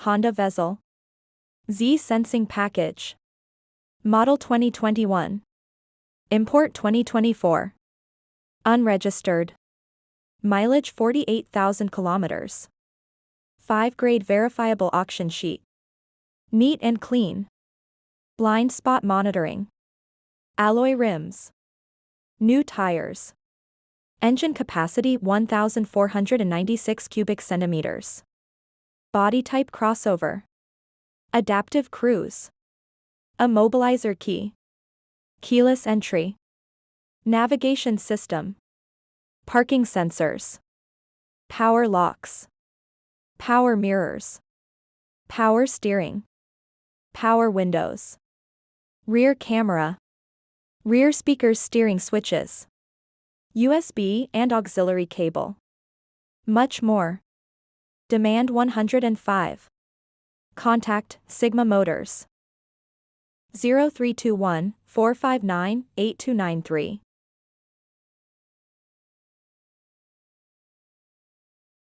Honda Vezel Z Sensing package. Model 2021. Import 2024. Unregistered. Mileage 48,000 kilometers. 5-grade verifiable auction sheet. Neat and clean. Blind spot monitoring. Alloy rims. New tires. Engine capacity 1,496 cubic centimeters. Body type crossover. Adaptive cruise. Immobilizer key. Keyless entry. Navigation system. Parking sensors. Power locks. Power mirrors. Power steering. Power windows. Rear camera. Rear speakers, steering switches. USB and auxiliary cable. Much more. Demand 105. Contact Sigma Motors. 0321 459 8293.